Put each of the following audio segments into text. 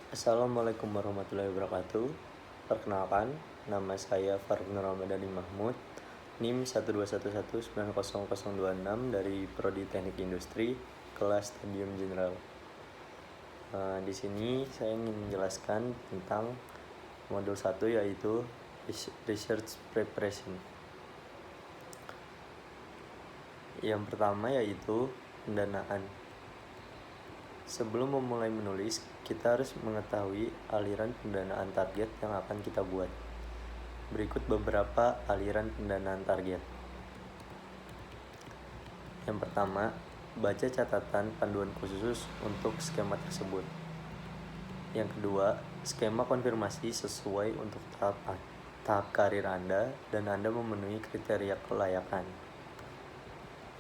Assalamualaikum warahmatullahi wabarakatuh. Perkenalkan, nama saya Faruk Nur Ramadhani Mahmud, NIM 121190026 dari Prodi Teknik Industri, kelas Stadium General. Di sini saya ingin menjelaskan tentang modul 1 yaitu Research Preparation. Yang pertama yaitu pendanaan. Sebelum memulai menulis, kita harus mengetahui aliran pendanaan target yang akan kita buat. Berikut beberapa aliran pendanaan target. Yang pertama, baca catatan panduan khusus untuk skema tersebut. Yang kedua, skema konfirmasi sesuai untuk tahap karir Anda dan Anda memenuhi kriteria kelayakan.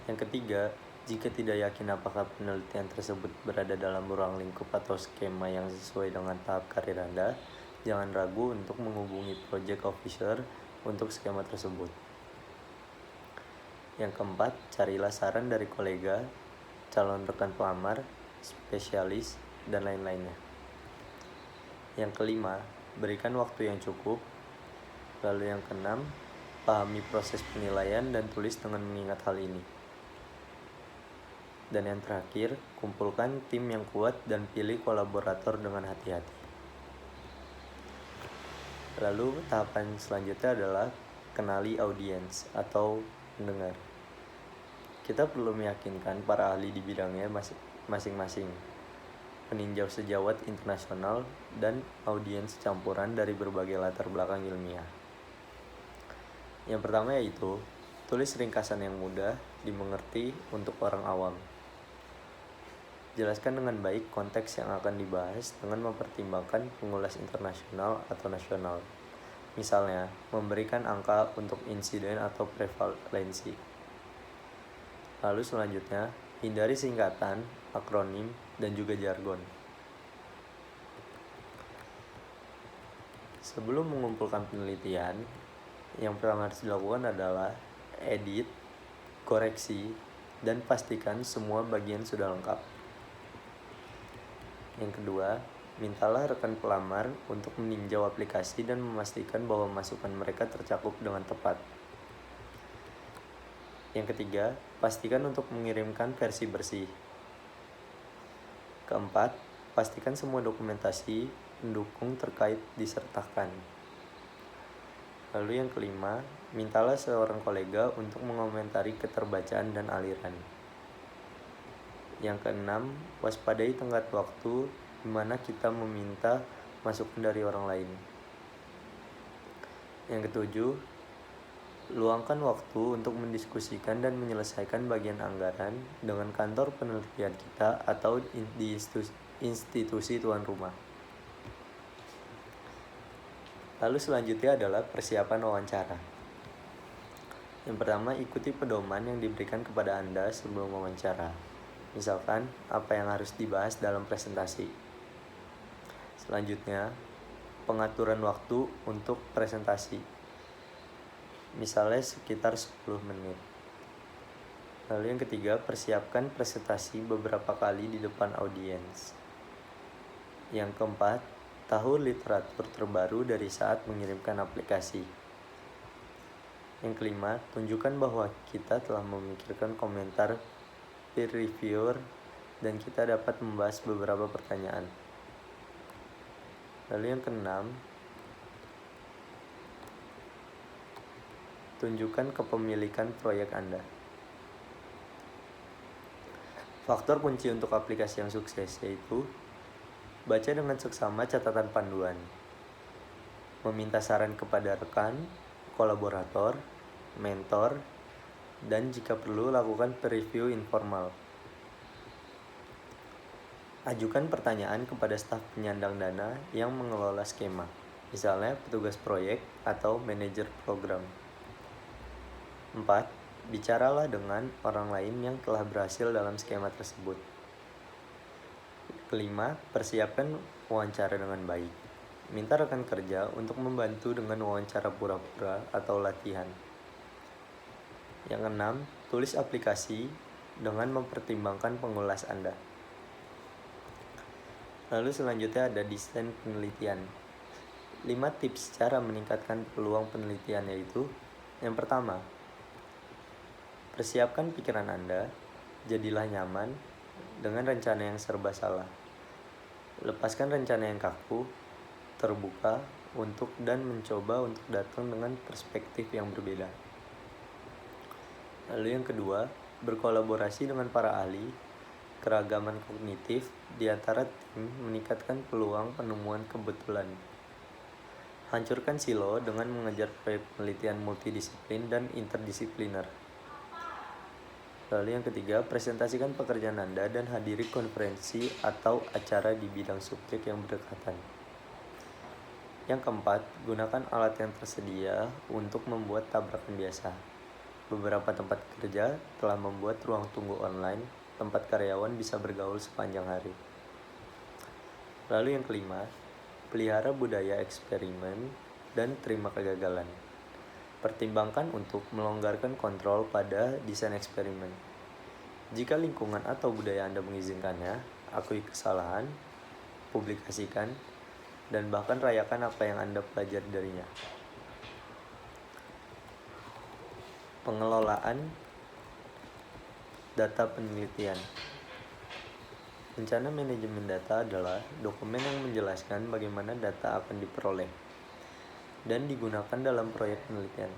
Yang ketiga, jika tidak yakin apakah penelitian tersebut berada dalam ruang lingkup atau skema yang sesuai dengan tahap karir Anda, jangan ragu untuk menghubungi project officer untuk skema tersebut. Yang keempat, carilah saran dari kolega, calon rekan pelamar, spesialis, dan lain-lainnya. Yang kelima, berikan waktu yang cukup. Lalu yang keenam, pahami proses penilaian dan tulis dengan mengingat hal ini. Dan yang terakhir, kumpulkan tim yang kuat dan pilih kolaborator dengan hati-hati. Lalu tahapan selanjutnya adalah kenali audiens atau pendengar. Kita perlu meyakinkan para ahli di bidangnya masing-masing, peninjau sejawat internasional, dan audiens campuran dari berbagai latar belakang ilmiah. Yang pertama yaitu, tulis ringkasan yang mudah dimengerti untuk orang awam. Jelaskan dengan baik konteks yang akan dibahas dengan mempertimbangkan pengulas internasional atau nasional. Misalnya, memberikan angka untuk insiden atau prevalensi. Lalu selanjutnya, hindari singkatan, akronim, dan juga jargon. Sebelum mengumpulkan penelitian, yang pertama harus dilakukan adalah edit, koreksi, dan pastikan semua bagian sudah lengkap. Yang kedua, mintalah rekan pelamar untuk meninjau aplikasi dan memastikan bahwa masukan mereka tercakup dengan tepat. Yang ketiga, pastikan untuk mengirimkan versi bersih. Keempat, pastikan semua dokumentasi pendukung terkait disertakan. Lalu yang kelima, mintalah seorang kolega untuk mengomentari keterbacaan dan aliran. Yang keenam, waspadai tenggat waktu di mana kita meminta masukan dari orang lain. Yang ketujuh, luangkan waktu untuk mendiskusikan dan menyelesaikan bagian anggaran dengan kantor penelitian kita atau di institusi tuan rumah. Lalu selanjutnya adalah persiapan wawancara. Yang pertama, ikuti pedoman yang diberikan kepada Anda sebelum wawancara. Misalkan, apa yang harus dibahas dalam presentasi. Selanjutnya, pengaturan waktu untuk presentasi. Misalnya sekitar 10 menit. Lalu yang ketiga, persiapkan presentasi beberapa kali di depan audiens. Yang keempat, tahu literatur terbaru dari saat mengirimkan aplikasi. Yang kelima, tunjukkan bahwa kita telah memikirkan komentar peer reviewer dan kita dapat membahas beberapa pertanyaan. Lalu yang keenam, tunjukkan kepemilikan proyek Anda. Faktor kunci untuk aplikasi yang sukses yaitu baca dengan seksama catatan panduan, meminta saran kepada rekan, kolaborator, mentor, dan jika perlu lakukan preview informal. Ajukan pertanyaan kepada staf penyandang dana yang mengelola skema, misalnya petugas proyek atau manajer program. 4. Bicaralah dengan orang lain yang telah berhasil dalam skema tersebut. Kelima, persiapkan wawancara dengan baik. Minta rekan kerja untuk membantu dengan wawancara pura-pura atau latihan. Yang keenam, tulis aplikasi dengan mempertimbangkan pengulas Anda. Lalu selanjutnya ada desain penelitian. 5 tips cara meningkatkan peluang penelitian yaitu: yang pertama, persiapkan pikiran Anda, jadilah nyaman dengan rencana yang serba salah. Lepaskan rencana yang kaku, terbuka untuk dan mencoba untuk datang dengan perspektif yang berbeda. Lalu yang kedua, berkolaborasi dengan para ahli. Keragaman kognitif di antara tim meningkatkan peluang penemuan kebetulan. Hancurkan silo dengan mengejar proyek penelitian multidisiplin dan interdisipliner. Lalu yang ketiga, presentasikan pekerjaan Anda dan hadiri konferensi atau acara di bidang subjek yang berdekatan. Yang keempat, gunakan alat yang tersedia untuk membuat tabrakan biasa. Beberapa tempat kerja telah membuat ruang tunggu online, tempat karyawan bisa bergaul sepanjang hari. Lalu yang kelima, pelihara budaya eksperimen dan terima kegagalan. Pertimbangkan untuk melonggarkan kontrol pada desain eksperimen. Jika lingkungan atau budaya Anda mengizinkannya, akui kesalahan, publikasikan, dan bahkan rayakan apa yang Anda pelajari darinya. Pengelolaan data penelitian. Rencana manajemen data adalah dokumen yang menjelaskan bagaimana data akan diperoleh dan digunakan dalam proyek penelitian.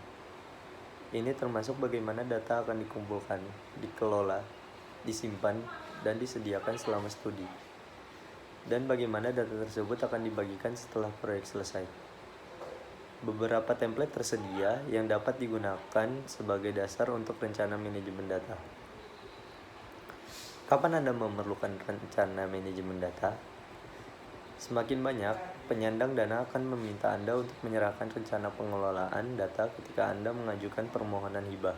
Ini termasuk bagaimana data akan dikumpulkan, dikelola, disimpan, dan disediakan selama studi, dan bagaimana data tersebut akan dibagikan setelah proyek selesai. Beberapa template tersedia yang dapat digunakan sebagai dasar untuk rencana manajemen data. Kapan Anda memerlukan rencana manajemen data? Semakin banyak, penyandang dana akan meminta Anda untuk menyerahkan rencana pengelolaan data ketika Anda mengajukan permohonan hibah.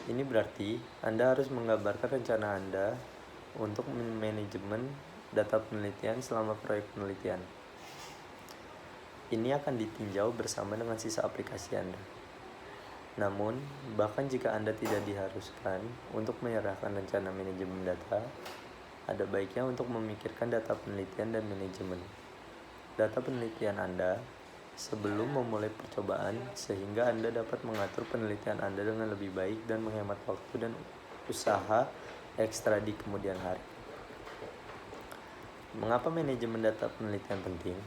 Ini berarti Anda harus menggambarkan rencana Anda untuk manajemen data penelitian selama proyek penelitian. Ini akan ditinjau bersama dengan sisa aplikasi Anda. Namun, bahkan jika Anda tidak diharuskan untuk menyerahkan rencana manajemen data, ada baiknya untuk memikirkan data penelitian dan manajemen data penelitian Anda sebelum memulai percobaan, sehingga Anda dapat mengatur penelitian Anda dengan lebih baik dan menghemat waktu dan usaha ekstra di kemudian hari. Mengapa manajemen data penelitian penting?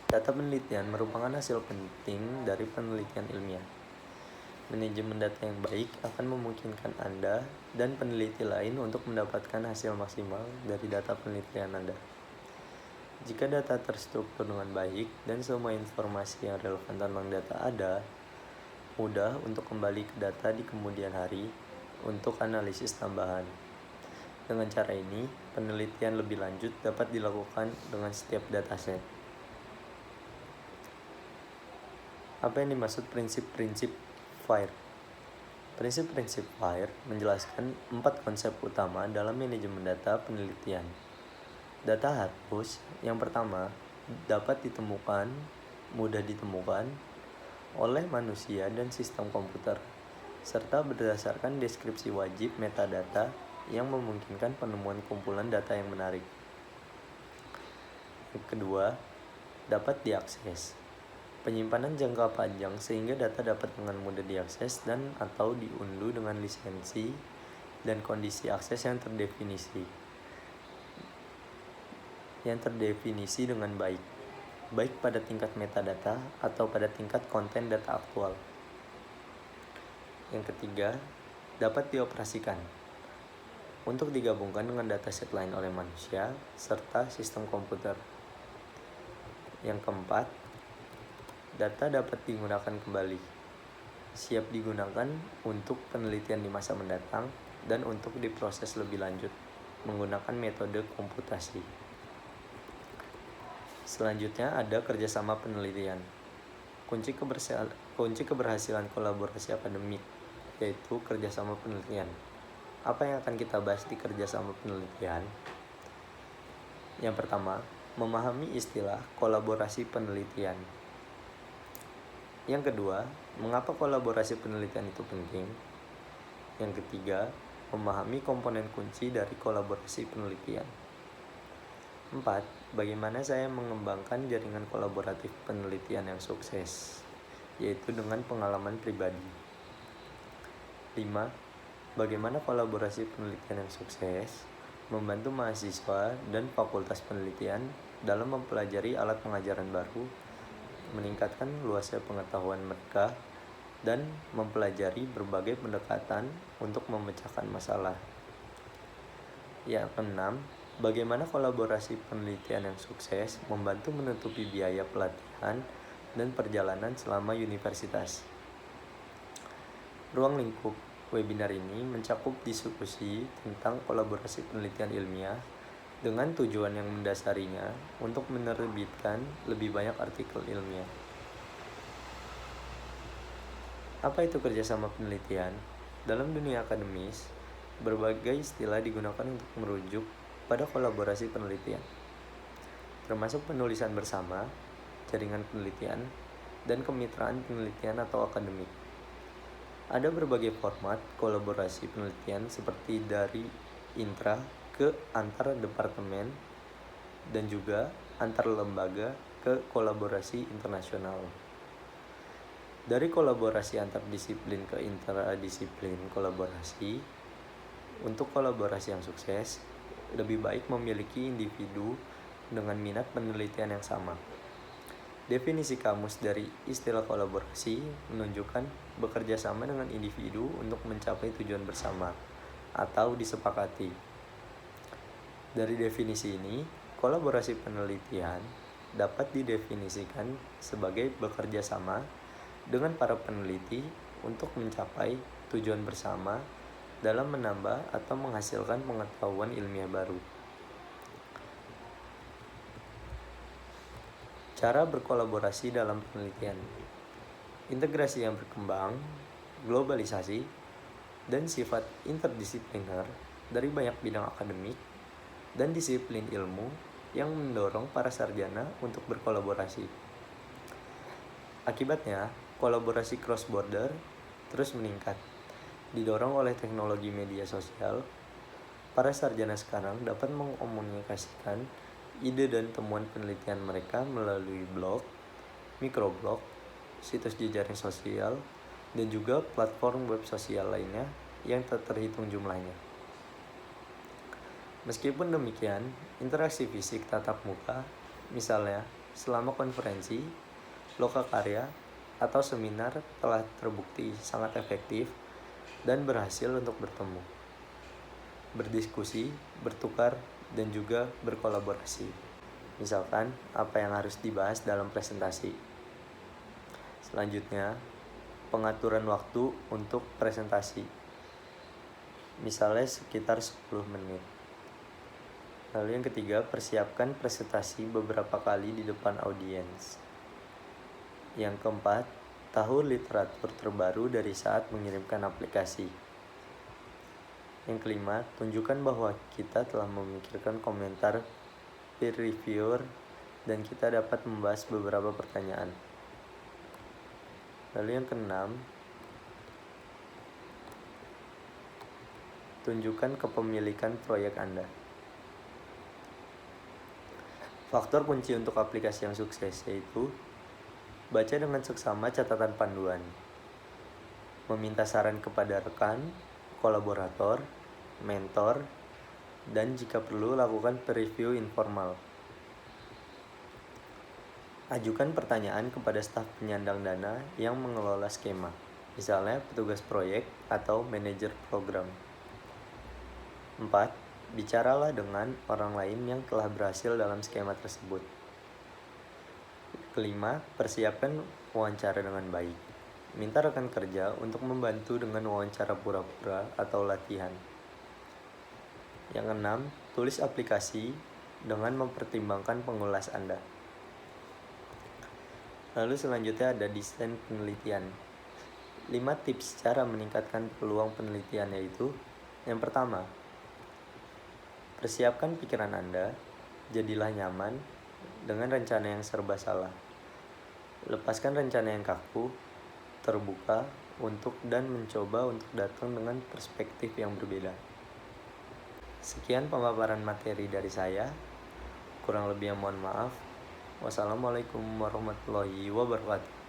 Data penelitian merupakan hasil penting dari penelitian ilmiah. Manajemen data yang baik akan memungkinkan Anda dan peneliti lain untuk mendapatkan hasil maksimal dari data penelitian Anda. Jika data terstruktur dengan baik dan semua informasi yang relevan tentang data ada, mudah untuk kembali ke data di kemudian hari untuk analisis tambahan. Dengan cara ini, penelitian lebih lanjut dapat dilakukan dengan setiap dataset. Apa yang dimaksud prinsip-prinsip FAIR? Prinsip-prinsip FAIR menjelaskan 4 konsep utama dalam manajemen data penelitian. Data harus, yang pertama, dapat ditemukan, mudah ditemukan oleh manusia dan sistem komputer, serta berdasarkan deskripsi wajib metadata yang memungkinkan penemuan kumpulan data yang menarik. Yang kedua, dapat diakses. Penyimpanan jangka panjang sehingga data dapat dengan mudah diakses dan atau diunduh dengan lisensi dan kondisi akses yang terdefinisi dengan baik pada tingkat metadata atau pada tingkat konten data aktual. Yang ketiga, dapat dioperasikan untuk digabungkan dengan dataset lain oleh manusia serta sistem komputer. Yang keempat, data dapat digunakan kembali, siap digunakan untuk penelitian di masa mendatang dan untuk diproses lebih lanjut menggunakan metode komputasi. Selanjutnya ada kerjasama penelitian. Kunci keberhasilan kolaborasi akademik yaitu kerjasama penelitian. Apa yang akan kita bahas di kerjasama penelitian? Yang pertama, memahami istilah kolaborasi penelitian. Yang kedua, mengapa kolaborasi penelitian itu penting? Yang ketiga, memahami komponen kunci dari kolaborasi penelitian. 4. Bagaimana saya mengembangkan jaringan kolaboratif penelitian yang sukses, yaitu dengan pengalaman pribadi. 5. Bagaimana kolaborasi penelitian yang sukses membantu mahasiswa dan fakultas penelitian dalam mempelajari alat pengajaran baru, meningkatkan luasnya pengetahuan mereka, dan mempelajari berbagai pendekatan untuk memecahkan masalah. Yang keenam, bagaimana kolaborasi penelitian yang sukses membantu menutupi biaya pelatihan dan perjalanan selama universitas. Ruang lingkup webinar ini mencakup diskusi tentang kolaborasi penelitian ilmiah dengan tujuan yang mendasarinya untuk menerbitkan lebih banyak artikel ilmiah. Apa itu kerjasama penelitian? Dalam dunia akademis, berbagai istilah digunakan untuk merujuk pada kolaborasi penelitian, termasuk penulisan bersama, jaringan penelitian, dan kemitraan penelitian atau akademik. Ada berbagai format kolaborasi penelitian seperti dari intra ke antar departemen dan juga antar lembaga ke kolaborasi internasional. Dari kolaborasi antar disiplin ke interdisiplin kolaborasi, untuk kolaborasi yang sukses, lebih baik memiliki individu dengan minat penelitian yang sama. Definisi kamus dari istilah kolaborasi menunjukkan bekerja sama dengan individu untuk mencapai tujuan bersama atau disepakati. Dari definisi ini, kolaborasi penelitian dapat didefinisikan sebagai bekerja sama dengan para peneliti untuk mencapai tujuan bersama dalam menambah atau menghasilkan pengetahuan ilmiah baru. Cara berkolaborasi dalam penelitian. Integrasi yang berkembang, globalisasi, dan sifat interdisipliner dari banyak bidang akademik dan disiplin ilmu yang mendorong para sarjana untuk berkolaborasi. Akibatnya, kolaborasi cross-border terus meningkat. Didorong oleh teknologi media sosial, para sarjana sekarang dapat mengkomunikasikan ide dan temuan penelitian mereka melalui blog, microblog, situs jejaring sosial, dan juga platform web sosial lainnya yang tak terhitung jumlahnya. Meskipun demikian, interaksi fisik tatap muka, misalnya selama konferensi, lokakarya, atau seminar telah terbukti sangat efektif dan berhasil untuk bertemu, berdiskusi, bertukar, dan juga berkolaborasi. Misalkan apa yang harus dibahas dalam presentasi. Selanjutnya, pengaturan waktu untuk presentasi. Misalnya sekitar 10 menit. Lalu yang ketiga, persiapkan presentasi beberapa kali di depan audiens. Yang keempat, tahu literatur terbaru dari saat mengirimkan aplikasi. Yang kelima, tunjukkan bahwa kita telah memikirkan komentar peer reviewer dan kita dapat membahas beberapa pertanyaan. Lalu yang keenam, tunjukkan kepemilikan proyek Anda. Faktor kunci untuk aplikasi yang sukses yaitu baca dengan seksama catatan panduan, meminta saran kepada rekan, kolaborator, mentor, dan jika perlu lakukan preview informal. Ajukan pertanyaan kepada staf penyandang dana yang mengelola skema, misalnya petugas proyek atau manajer program. 4. Bicaralah dengan orang lain yang telah berhasil dalam skema tersebut. Kelima, persiapkan wawancara dengan baik. Minta rekan kerja untuk membantu dengan wawancara pura-pura atau latihan. Yang keenam, tulis aplikasi dengan mempertimbangkan pengulas Anda. Lalu selanjutnya ada desain penelitian. 5 tips cara meningkatkan peluang penelitian yaitu: yang pertama, persiapkan pikiran Anda, jadilah nyaman dengan rencana yang serba salah. Lepaskan rencana yang kaku, terbuka untuk dan mencoba untuk datang dengan perspektif yang berbeda. Sekian pemaparan materi dari saya. Kurang lebihnya mohon maaf. Wassalamualaikum warahmatullahi wabarakatuh.